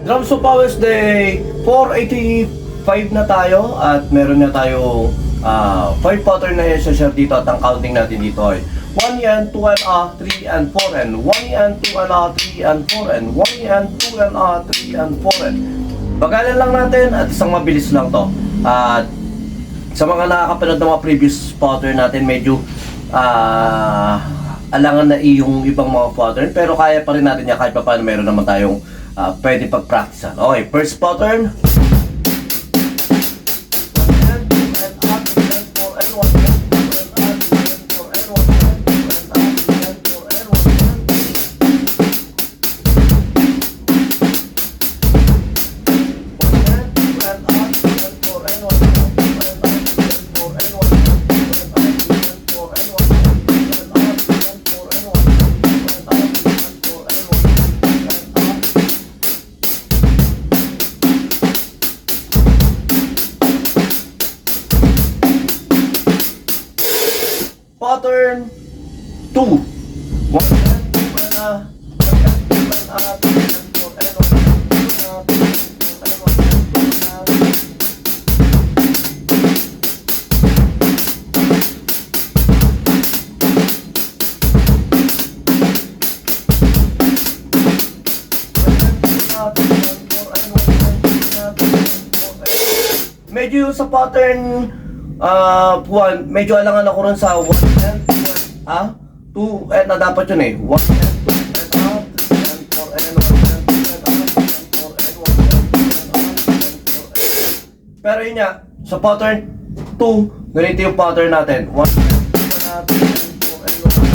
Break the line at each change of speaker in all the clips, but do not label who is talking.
Drums of Powers Day 485 na tayo at meron na tayo 5 pattern na i-share dito at ang counting natin dito ay 1 yan, 2 and 3 and 4 and 1 yan, 2 and 3 and 4 and 1 yan, 2 and 3 and 4 and bagalan lang natin at isang mabilis lang to. At sa mga nakakapanood ng mga previous pattern natin, medyo alangan na yung ibang mga pattern, pero kaya pa rin natin yan kahit pa paano meron naman tayong pwede pag-practicean. Okay, first pattern. Pattern 2. 1 medyo sa pattern 1, medyo alangan ako rin sa 1 and 2 and na dapat yun eh 1 and 2 and 3 and 4 and 1 and 2 and 4 and 1 and 4 and 1 and 4 pero yun nga sa pattern 2 ganito yung pattern natin 1 and 2 and 3 and 4 and 1 and 2 and 4 and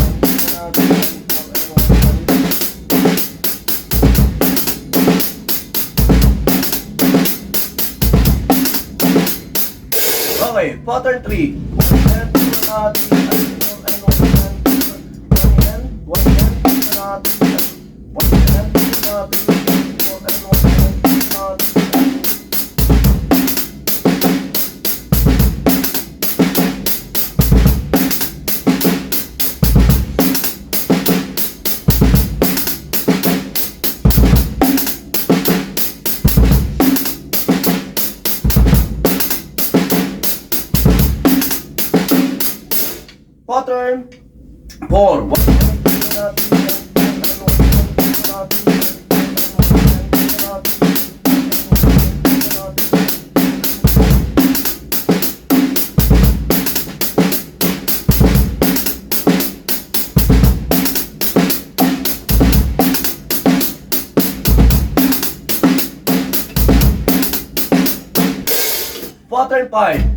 1. Okay, pattern 3. Pattern 4. Pattern 5.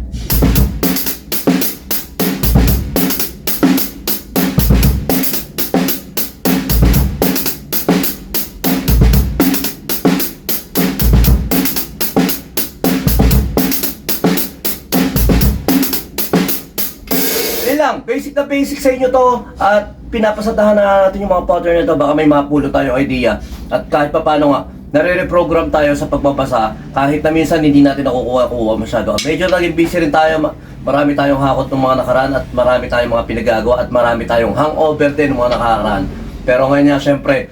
Lang, basic na basic sa inyo to at pinapasadahan na natin yung mga pattern na to, baka may mapulot tayong idea at kahit pa paano nga nare-reprogram tayo sa pagbabasa kahit na minsan hindi natin nakukuha masyado. Medyo naging busy rin tayo, marami tayong hakot ng mga nakaraan at marami tayong mga pinagagawa at marami tayong hangover din ng mga nakaraan. Pero ngayon nga syempre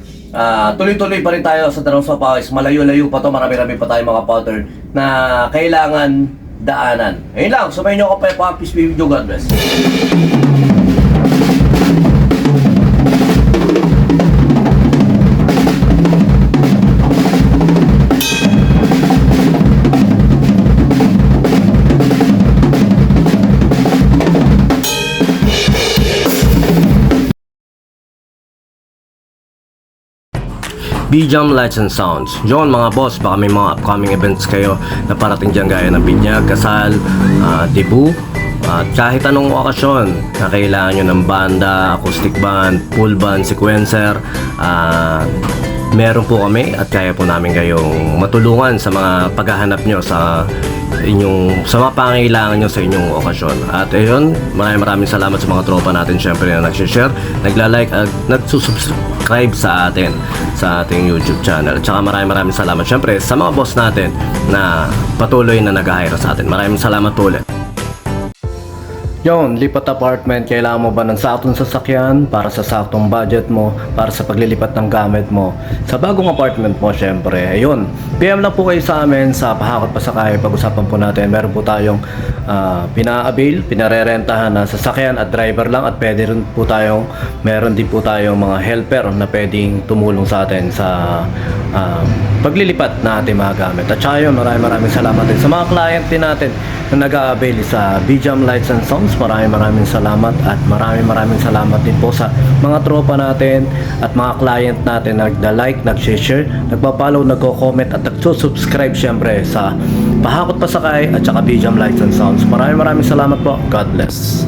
tuloy-tuloy pa rin tayo sa Drums of Powers, malayo-layo pa to, marami-rami pa tayong mga pattern na kailangan daanan. Ayun lang, sumayin nyo ako pa peace be with you, God bless. B-Jam Lights and Sounds. Yun mga boss, baka may mga upcoming events kayo na parating dyan gaya ng binyag, kasal, debut, at kahit anong okasyon na kailangan nyo ng banda, acoustic band, full band, sequencer, meron po kami at kaya po namin kayong matulungan sa mga paghahanap nyo sa mga pangailangan nyo sa inyong okasyon. At ayun, maraming salamat sa mga tropa natin syempre na nagsishare, nagla-like at nagsusubscribe sa atin sa ating YouTube channel. Tsaka maraming salamat syempre sa mga boss natin na patuloy na nag-hire sa atin. Maraming salamat po ulit. Yon, lipat apartment, kailangan mo ba ng saktong sasakyan para sa saktong budget mo, para sa paglilipat ng gamit mo? Sa bagong apartment mo, syempre, ayun. PM lang po kayo sa amin sa Pahakot Pasakay. Pag-usapan po natin, meron po tayong pina-avail, pinarerentahan na sasakyan at driver lang, at pwede rin po tayong, meron din po tayong mga helper na pwedeng tumulong sa atin sa paglilipat na ating mga gamit. At saka yun, maraming salamat din sa mga client din natin na nag-a-avail sa BJAM Lights and Sounds. Maraming salamat, at maraming salamat din po sa mga tropa natin at mga client natin na nagda-like, nag-share, nagpa-follow, nagko-comment at nagsusubscribe syempre sa Pahakot Pasakay at saka BJAM Lights and Sounds. Maraming salamat po. God bless.